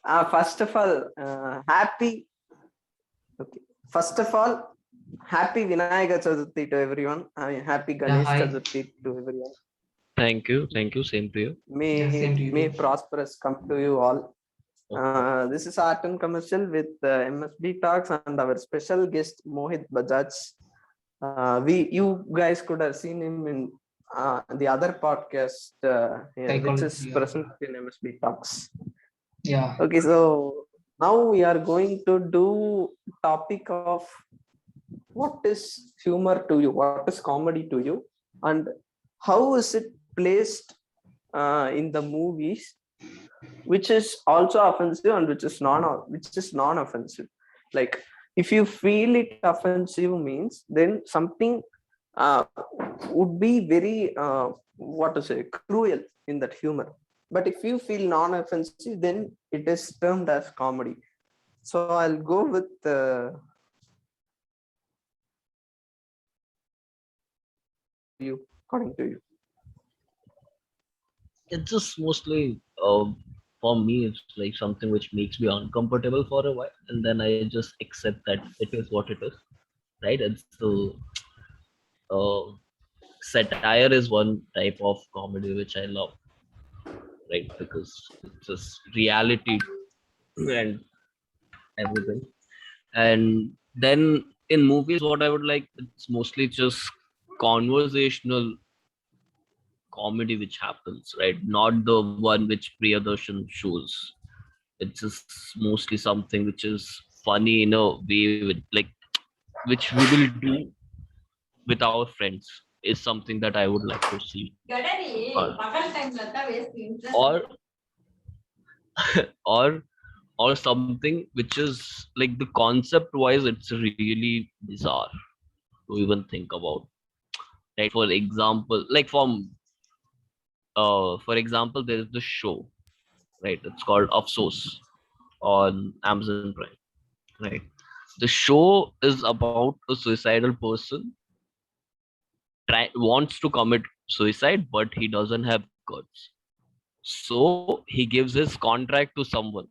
First of all, happy. Okay. First of all, happy Vinayaka Chaturthi to everyone. Happy Yeah, Ganesh hi. Chaturthi to everyone. Thank you. Thank you. Same to you. Yeah, same to you, May bro. prosperous come to you all. Okay. This is Art and Commercial with MSB Talks and our special guest Mohit Bajaj. You guys could have seen him in the other podcast, which Psychology. is Yeah. present in MSB Talks. Yeah. Okay, so now we are going to do topic of what is humor to you, what is comedy to you, and how is it placed in the movies, which is also offensive and which is non-offensive. Like if you feel it offensive means then something uh, would be very what to say cruel in that humor. But if you feel non-offensive, then it is termed as comedy. So I'll go with you, according to you. It's just mostly for me. It's like something which makes me uncomfortable for a while, and then I just accept that it is what it is. Right? It's the uh, satire is one type of comedy which I love. Right? Because it's just reality and everything. And then in movies, what I would like, it's mostly just conversational comedy which happens, right? Not the one which Priyadarshan shows. It's just mostly something which is funny in a way, with like which we will do with our friends is something that I would like to see. Or or or something which is like the concept wise, it's really bizarre to even think about. Right? For example, like for example, there is this show, right? It's called Afsos on Amazon Prime. Right. The show is about a suicidal person wants to commit suicide, but he doesn't have guts. So he gives his contract to someone,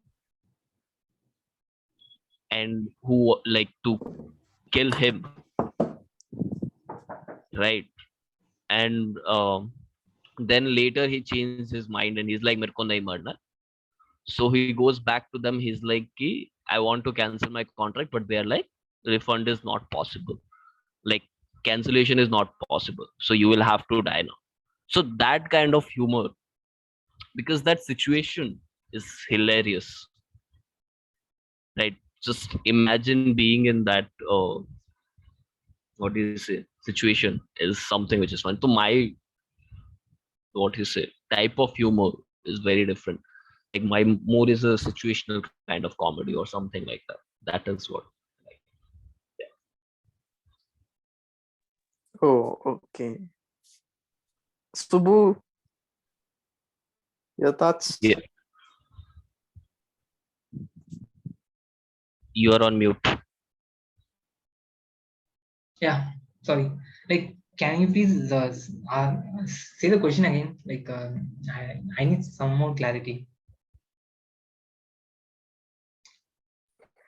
and who like to kill him, right? And then later he changes his mind and he's like, "Mere ko nahi marna." So he goes back to them. He's like, Ki, "I want to cancel my contract," but they're like, "Refund is not possible. Like cancellation is not possible. So you will have to die now." So that kind of humor, because that situation is hilarious, right? Just imagine being in that what do you say situation is something which is fun. So my what you say type of humor is very different. Like my more is a situational kind of comedy or something like that. That is what. Like, Oh, okay. Subbu, your thoughts? yeah, you are on mute. Yeah. Sorry. Like, can you please say the question again? Like, I need some more clarity.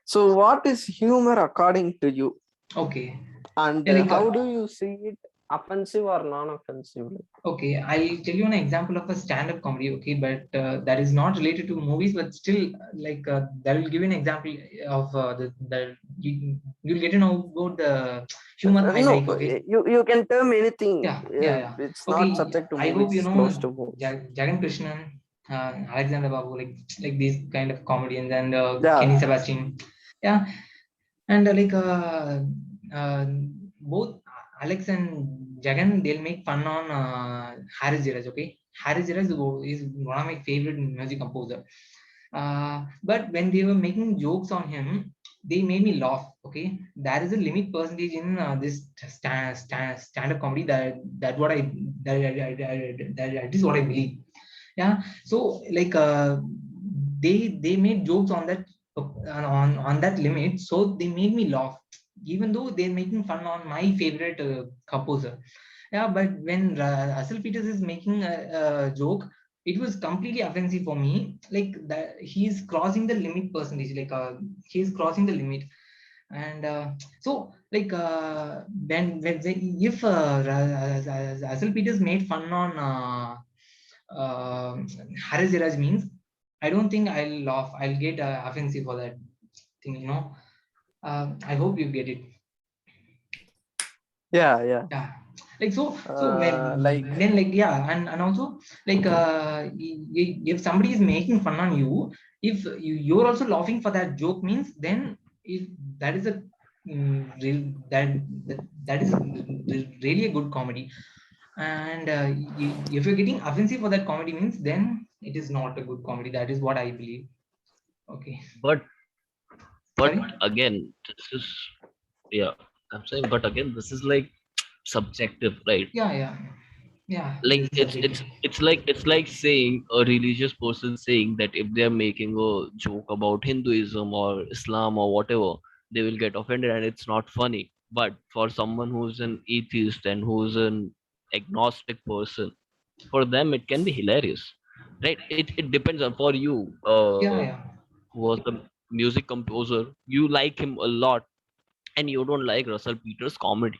So what is humor according to you? Okay. And Yeah, like, how do you see it, offensive or non-offensive? okay, I'll tell you an example of a stand-up comedy. Okay, but that is not related to movies, but still, like, that will give you an example of the you'll get to know about the humor I No, like. Okay. you can term anything. Yeah. It's not Okay, subject to I hope movies. you It's know close to movies. Jagan Krishnan, Alexander Babu, like these kind of comedians, and Kenny Yeah. Sebastian. Yeah, and uh, both Alex and Jagan, they'll make fun on Haris Jiraj. Okay, Haris Jiraj is one of my favorite music composer. But when they were making jokes on him, they made me laugh. Okay, there is a limit percentage in this stand-up comedy that what I that is what I believe. Yeah, so like they made jokes on that on that limit, so they made me laugh, even though they're making fun on my favorite composer. Yeah, but when Russell Peters is making a joke, it was completely offensive for me. Like that, he's crossing the limit percentage. Like he's crossing the limit, and so like when if Russell Peters made fun on Haris Iraj means, I don't think I'll laugh. I'll get offensive for that thing. I hope you get it. Yeah. Yeah, like so Like, when like yeah, and also like if somebody is making fun on you, if you're also laughing for that joke means, then if that is a that is really a good comedy. And if you're getting offensive for that comedy means, then it is not a good comedy. That is what I believe. Okay. But Sorry. again, this is, yeah, I'm saying, but again, this is like subjective, right? Yeah, it Like is subjective. it's like saying a religious person saying that if they're making a joke about Hinduism or Islam or whatever, they will get offended and it's not funny. But for someone who's an atheist and who's an agnostic person, for them it can be hilarious, right? It depends on, for you, Yeah. who was the music composer, you like him a lot and you don't like Russell Peters comedy,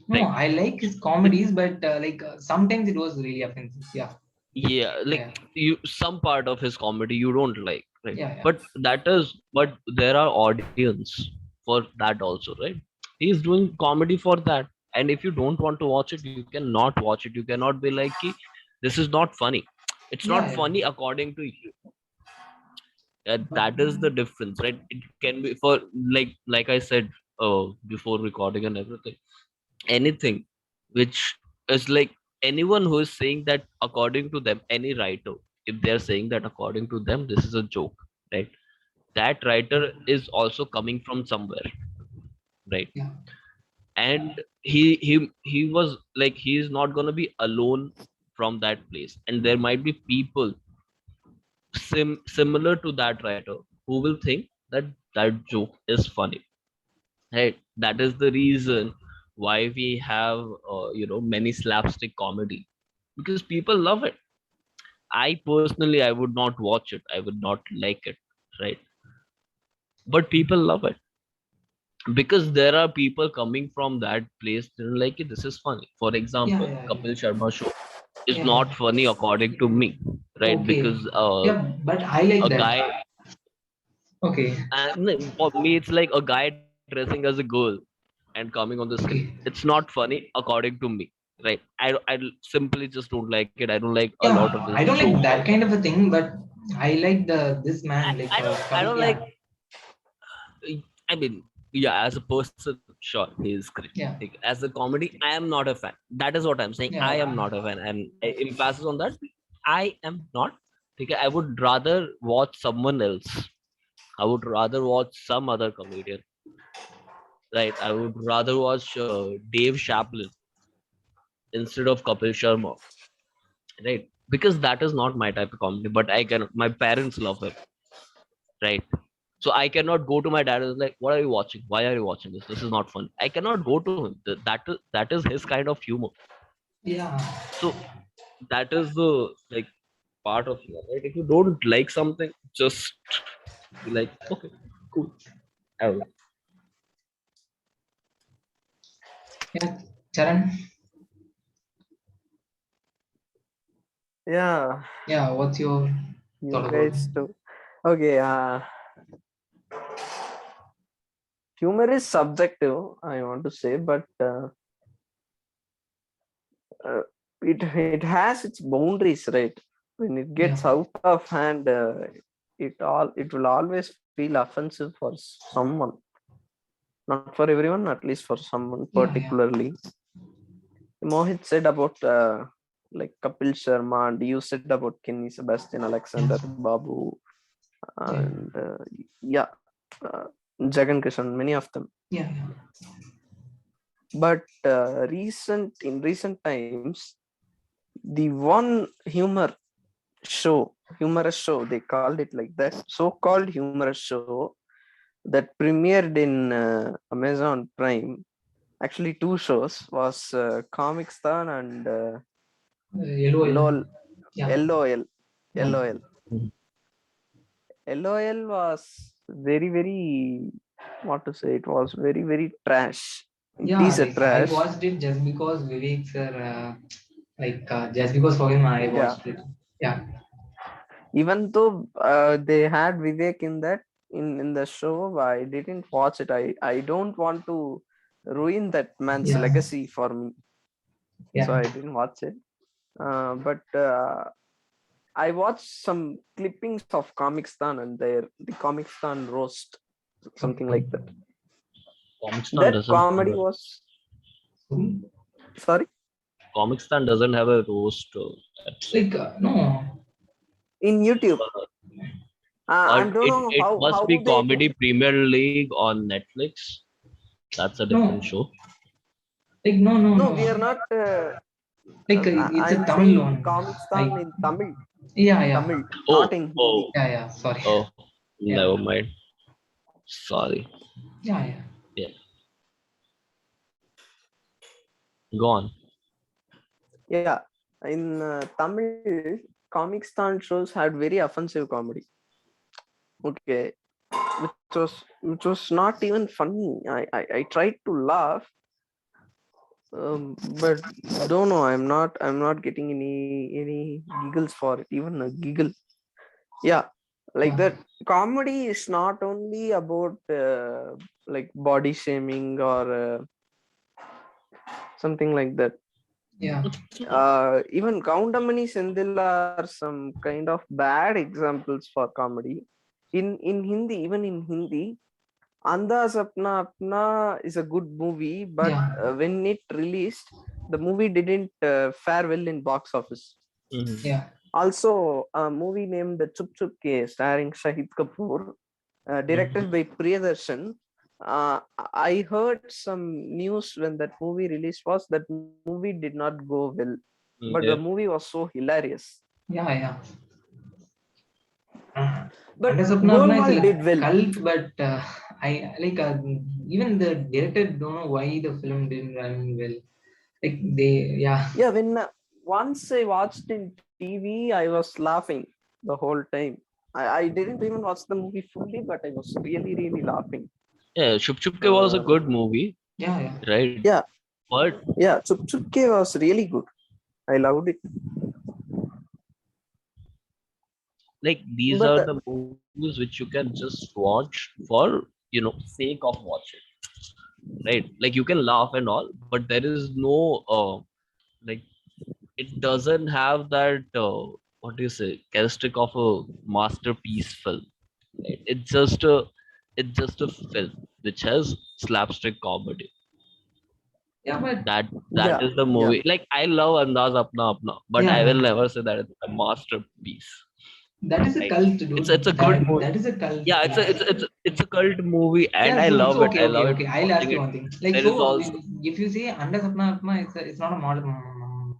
No, right? I like his It, comedies, but like sometimes it was really offensive. Yeah, yeah, like yeah, you, some part of his comedy you don't like, right? yeah. But that is, but there are audience for that also, right? He's doing comedy for that, and if you don't want to watch it, you cannot watch it. You cannot be like "Ki, this is not funny." It's not Yeah. funny according to you. But That is the difference, right? It can be for, like I said before recording and everything, anything which is like, anyone who is saying that according to them, any writer, if they're saying that according to them this is a joke, right, that writer is also coming from somewhere, right? yeah, And he was like, he is not going to be alone from that place, and there might be people similar to that writer who will think that that joke is funny, right? That is the reason why we have many slapstick comedy, because people love it. I personally, I would not watch it, I would not like it, right? But people love it because there are people coming from that place, they're like, this is funny. For example, yeah. Kapil Sharma show is Yeah. not funny according to me, right? Okay. Because Yeah, but I like a that. guy, Okay. and for me it's like a guy dressing as a girl and coming on the screen. Okay. It's not funny according to me, right? I simply just don't like it. I don't like a lot of Yeah, his I don't like jokes that also. kind of a thing, but I like the this man like I don't Yeah, like, I mean, yeah, as a person, sure, he is great. yeah, Like, as a comedy, I am not a fan. That is what I'm saying. I yeah. am not a fan, and emphasis on that. I am not. Okay, I would rather watch someone else. I would rather watch some other comedian, right? I would rather watch Dave Chaplin instead of Kapil Sharma, right? Because that is not my type of comedy. But I can. My parents love him, right? So I cannot go to my dad and is like, "What are you watching? Why are you watching this? This is not fun." I cannot go to him. That is his kind of humor. Yeah. So that is the, like, part of humor, right? If you don't like something, just be like, okay, cool. I don't like. Yeah. Charan. yeah, Yeah, what's your you thought about it? guys too. Okay, humor is subjective, I want to say, but uh, it has its boundaries, right? When it Yeah. gets out of hand, it will always feel offensive for someone, not for everyone, at least for someone Yeah. particularly. Mohit said about like Kapil Sharma, and you said about Kenny Sebastian, Yeah. Alexander Babu, Yeah. and yeah, uh, Jagan Kishan, many of them. Yeah. But in recent times, the one humorous show, they called it like that, so-called humorous show that premiered in Amazon Prime. Actually, two shows was Comic Stan and LOL. LOL, Yeah. LOL. LOL. Mhm. LOL was very, very, what to say, it was very, very trash. It Yeah, is a like I trash. watched it just because Vivek sir, just because for him I Yeah. watched it. Yeah, Even though they had Vivek in that, in the show, I didn't watch it. I don't want to ruin that man's yeah, legacy for me, so yeah, I didn't watch it. But I watched some clippings of Comicstan and the Comicstan roast, something okay. like that. Comicstan That doesn't have comedy a was, Sorry? sorry, Comicstan doesn't have a roast episode. No, in YouTube. Uh, I or don't know it how must be they. Comedy Premier League on Netflix. That's a different no, show. no, no, No, no. we are not. It's a I'm Tamil saying one. Comicstan Like, in Tamil, yeah, yeah, Tamil, not Oh, in Hindi. oh, yeah, yeah. Sorry. oh, Yeah, never mind. Sorry. yeah, yeah. Yeah, go on. Yeah, in Tamil, Comicstan shows had very offensive comedy. Okay, which was not even funny. I tried to laugh, but don't know. I'm not getting any giggles for it. Even a giggle. Yeah, like Yeah, that. Comedy is not only about like body shaming or something like that. yeah, It's not. Even Kaundamani Sendil are some kind of bad examples for comedy. In Hindi, even in Hindi, Andaz Apna Apna is a good movie, but yeah, when it released, the movie didn't fare well in box office. Mhm. yeah. Also, a movie named Chup Chup Ke, starring Shahid Kapoor, Mhm. directed by Priyadarshan. I heard some news when that movie released was that movie did not go well, but the Yeah. movie was so hilarious. Yeah, yeah. But Under Sapna Apna is Golmaal like did well. cult, but I like even the director don't know why the film didn't run well. Like they, yeah, Yeah, when once I watched in TV, I was laughing the whole time. I didn't even watch the movie fully, but I was really, really laughing. Yeah, Chup Chup Ke was a Uh, good movie, yeah, yeah, right? yeah, But yeah, Chup Chup Ke was really good. I loved it. like these But are the movies which you can just watch for, sake of watching, right? Like you can laugh and all, but there is no like it doesn't have that what do you say characteristic of a masterpiece film, right? It's just a film which has slapstick comedy. yeah, but That yeah, is the yeah, movie. Like I love Andaz Apna Apna, but yeah, I yeah. will never say that it's a masterpiece. That is a Right? cult, It's a dude. good That movie. that is a cult Yeah, it's thing. a it's a, it's a, it's a cult movie, and Yeah, I so love it. okay, I okay, love it okay. I'll ask watching you it. one thing. Like, There is so also if you say Under Sapna Apna it's not a model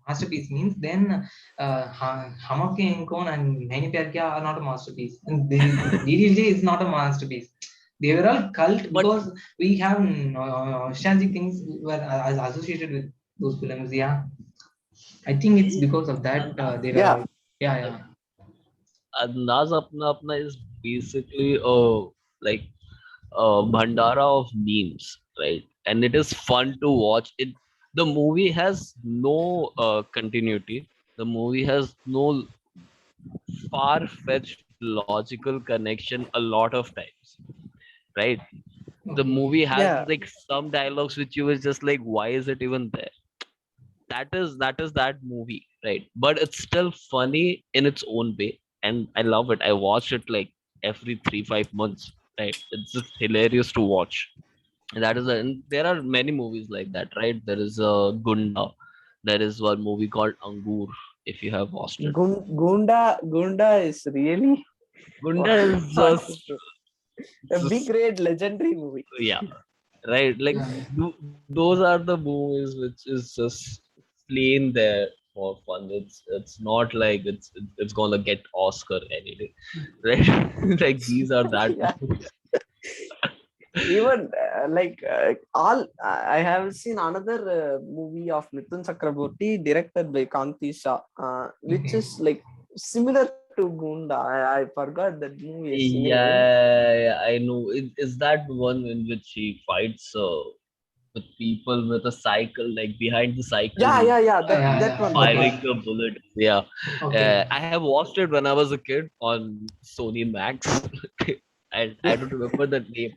masterpiece, means then Hamak Ke Inkon and Naini Pyar Kiya are not a masterpiece, and the DDLJ is not a masterpiece. They were all cult but because we have nostalgic things were associated with those films. Yeah, I think it's because of that they were yeah, all. Yeah, yeah, Andaz Apna Apna is basically like a bhandara of memes, right? And it is fun to watch. The movie has no continuity. The movie has no far-fetched logical connection a lot of times, right? The okay, movie has yeah, like some dialogues which you was just like, why is it even there? That is that movie, right? But it's still funny in its own way, and I love it. I watch it like every 3-5 months, right? It's just hilarious to watch. And there are many movies like that, right? There is a Gunda. There is one movie called Angur, if you have watched it. Gunda is really Gunda what is to just, say, a big, just great, legendary movie. yeah, right. Like yeah. those are the movies which is just plain there for fun. It's not like it's gonna get Oscar any day, right? Like these are that Yeah, movies. even all I have seen another movie of Mithun Chakraborty directed by Kanti Shah, which Okay. is like similar to Gunda. I forgot that movie's name. Yeah, I know. Is that one in which he fights with people with a cycle, like behind the cycle, Yeah. he's That one. firing a bullet. Yeah, Okay. I have watched it when I was a kid on Sony Max. I don't remember the name,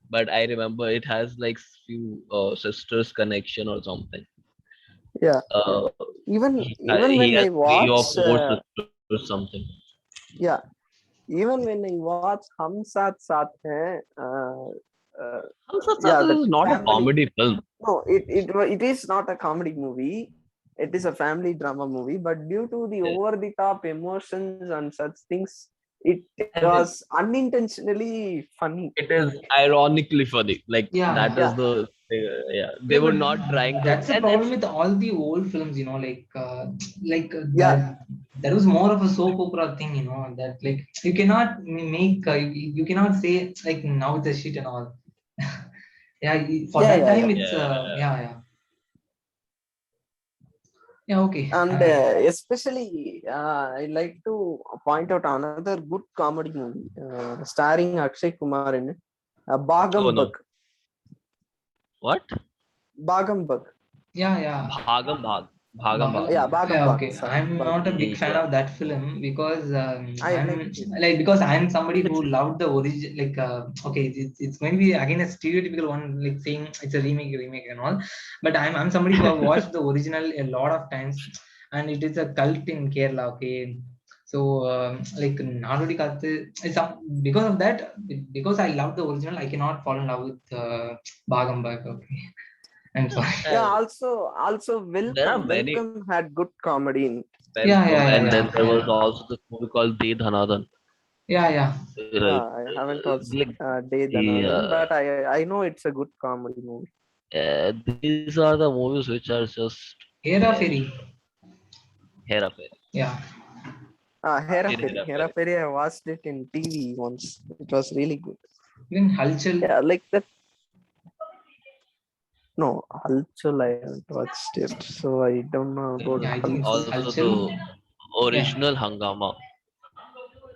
but I remember it has like few sisters connection or something. Yeah. Uh, Even he when has I three or watch, four sisters or something. yeah, even when I watch Hum Saath Saath Hain, yeah, This that is not a family. comedy film. No, it is not a comedy movie. It is a family drama movie, but due to the over the top emotions and such things, it And was unintentionally funny. it is ironically funny. Like Yeah, that yeah. is Yeah, yeah. They Yeah, were but not trying to, that's the and problem it's with all the old films, yeah, that was more of a soap opera thing, that like you cannot make you cannot say like now it's a shit and all. Yeah, for that time yeah. it's yeah. yeah, okay. And especially, I like to point out another good comedy movie starring Akshay Kumar in it, Oh Bhagam no, Bug. what? Bhagam Bug. Yeah. Bhagam Bhag, Bhagam Bhag. Yeah, Bhagam Yeah, Bhag. okay. Sorry, I'm not a Bhagam. big fan Yeah. of that film because I like it. because I'm somebody It's who loved the origin. Like, okay, it's going to be again a stereotypical one, like saying it's a remake and all. But I'm somebody who have watched the original a lot of times, and it is a cult in Kerala. Okay, so like Nadodi Kathu, because of that, because I love the original, I cannot fall in love with Bhagam Bhag. Okay, I'm sorry. Yeah, uh, also there are Welcome. many. Welcome had good comedy in it. Welcome, and then there was Yeah. also this movie called De Dhanadan. Yeah. Right. I haven't watched Like Day Dhanandan, yeah, but I know it's a good comedy movie. these are the movies which are just Hera there. Fairy. Hera Fairy. Yeah. Hera In Fairy. Hera Hera Fairy. Fairy, I watched it in TV once. It was really good. Even Halchal. Yeah, like that. No, Halchul I haven't watched it, so I don't know about Yeah, I think it's Halchul. Also Halchal. the Yeah. original Hangama.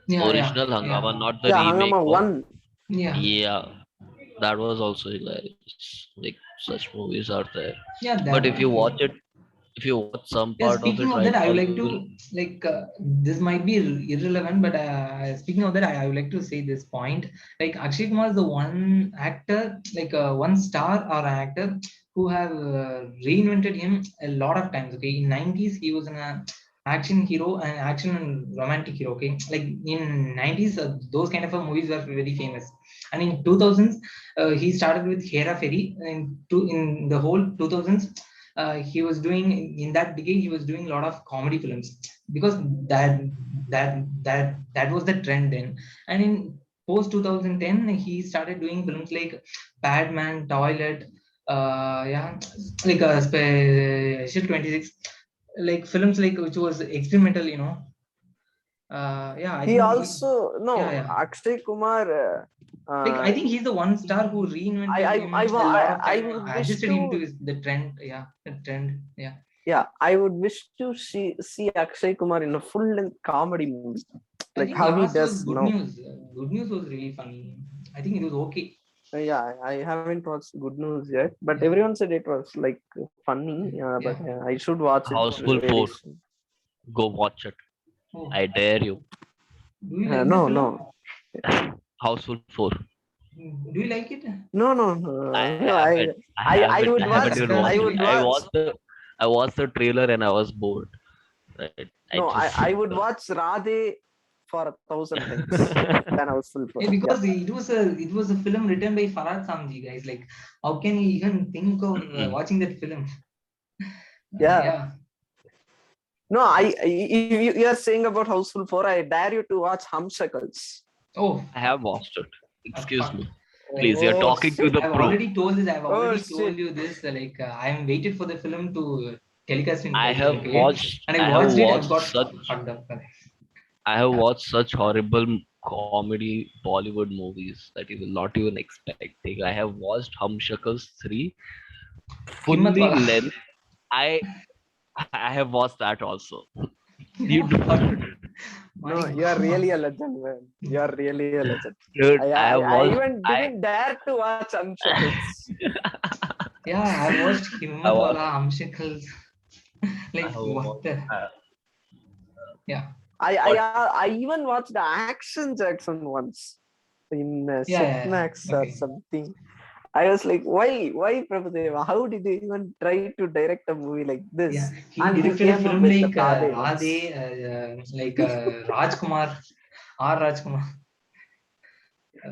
Yeah. Original Yeah. Hangama, not the Yeah, remake Hangama one. 1. Yeah. Yeah, that was also hilarious. Like such movies are there. Yeah. But if That. you watch it, if you watch some Yeah. part of it Speaking of right that, I now, would you like will. to like this might be irrelevant, but speaking of that, I would like to say this point. Like Akshay Kumar is the one actor, like one star or an actor who have reinvented him a lot of times. Okay, in 90s he was an action hero and action and romantic hero. Okay, like in 90s those kind of movies were very famous, and in 2000s he started with Hera Fairy, and in the whole 2000s he was doing in that decade he was doing a lot of comedy films because that was the trend then, and in post 2010 he started doing films like Batman, Toilet, yeah, like Special 26, like films like which was experimental, yeah, I He think also no yeah, Akshay Kumar. like I think he's the one star who He, reinvented him a lot of I time, would wish adjusted him to to the trend, yeah, the trend, yeah. yeah I would wish to see Akshay Kumar in a full length comedy movie I like think how he last was does Good now. News. Good News was really funny. I think it was okay. Yeah, I haven't watched Good News yet, but Yeah, everyone said it was like funny. But yeah. I should watch it Houseful very 4. soon. Go watch it. Oh, I dare you. do you like that No, film? no, Houseful 4. Do you like it? I no. have it. I have I it. would I As haven't watch. even I watched actors, it. would like watch. I watched the trailer and I was bored. Right. I No, just I would watch Radhe for 1,000 times than Houseful 4. Yeah, because it was a film written by Farhad Samji, guys. Like, how can you even think of watching that film? yeah. Yeah. No, if you are saying about Houseful 4, I dare you to watch Hum Shakals. Oh, I have watched it. Excuse fuck. me. Please, you're Oh talking to shit! the I've pro. already told this. I've Oh already told shit! you this. Like, I'm waited for the film to telecast in I 5G. have Okay, watched and I I have watched it. I've watched got such fucked up. I have watched such horrible comedy Bollywood movies that you will not even expecting. I have watched Hum Shakals 3 Himmat fully wala. length. I I have watched that also. You Oh, fuck. do No, you are really a legend, man. You are really a legend. Dude, I have I watched. even didn't dare to watch Amshakals. Yeah, I watched I Himmatwala, Amshikals. Like have what watched. the? Yeah, I even watched Action Jackson once in yeah. Setmax or Okay. something. I was like, why, Prabhudeva? How did you even try to direct a movie like this? Yeah, he And he directed a came up film with the like Radhe works. Radhe, like Rajkumar, R. Rajkumar.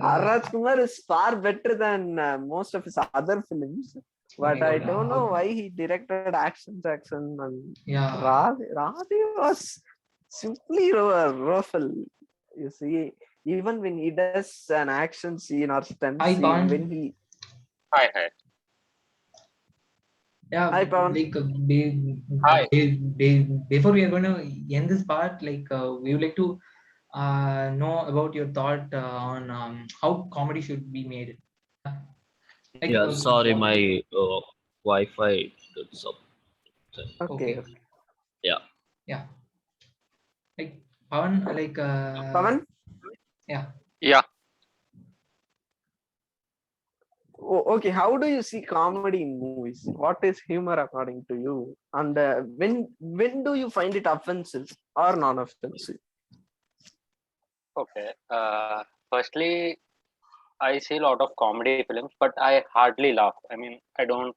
R. Rajkumar is far better than most of his other films, Oh my but I God, don't know how? why he directed Action Jackson and Yeah, Radhe was simply ruffle. You see, even when he does an action scene or stunt hi scene, Pawan. when he Hi, hi. Yeah, Hi Pawan. like Hi. before we are going to end this part, like we would like to know about your thought on how comedy should be made. Like Yeah, sorry, what? my Wi-Fi did something. Okay, Okay, okay. Yeah. yeah. Like Pawan, like Pawan, yeah. Yeah. okay. How do you see comedy in movies? What is humor according to you? And when do you find it offensive or non-offensive? Okay. Firstly, I see a lot of comedy films, but I hardly laugh. I mean, I don't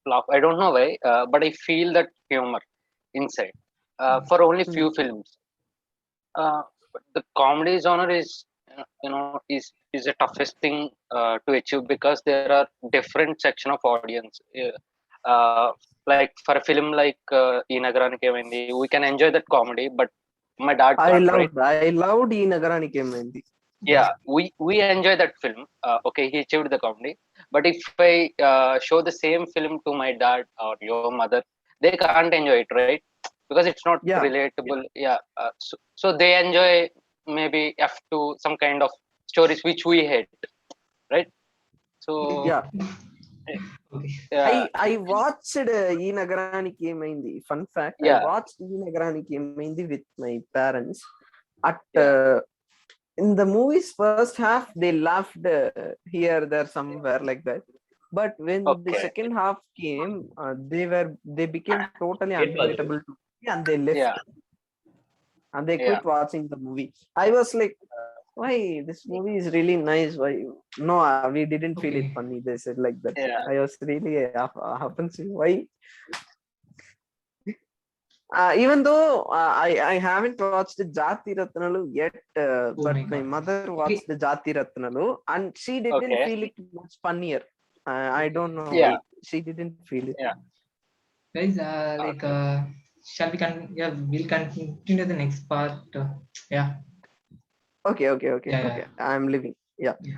laugh. I don't know why, but I feel that humor inside. For only Hmm. few films. But the comedy genre is, is the toughest thing to achieve because there are different section of audience. Like for a film like E Nagarani Kemendi, we can enjoy that comedy, but my dad can't, right? I loved E Nagarani Kemendi. Yeah, we enjoy that film. Okay, he achieved the comedy, but if I show the same film to my dad or your mother, they can't enjoy it, right? Because it's not Yeah, relatable. Yeah, so they enjoy maybe f2 some kind of stories which we hate, right? So yeah. Okay. yeah, I watched E Nagarani Kemendi. Fun fact: I yeah, watched E Nagarani Kemendi with my parents. At yeah. in the movie's first half, they laughed here, there, somewhere like that. But when the Okay, second half came, they became totally It was unrelatable to me, and they left yeah, and they yeah. quit watching the movie. I was like, why this movie is really nice? Why no? We didn't feel it Okay. funny. They said like that. Yeah. I was really offensive. Why? Even though I haven't watched Jati Ratnalu yet, Oh but my my God. mother Okay. watched the Jati Ratnalu and she didn't Okay, feel it much funnier. I Okay. don't know yeah, why she didn't feel it. yeah. Guys, like Okay. shall we yeah, we'll continue the next part. Yeah. Okay, Yeah, yeah. I'm leaving. Yeah. Yeah.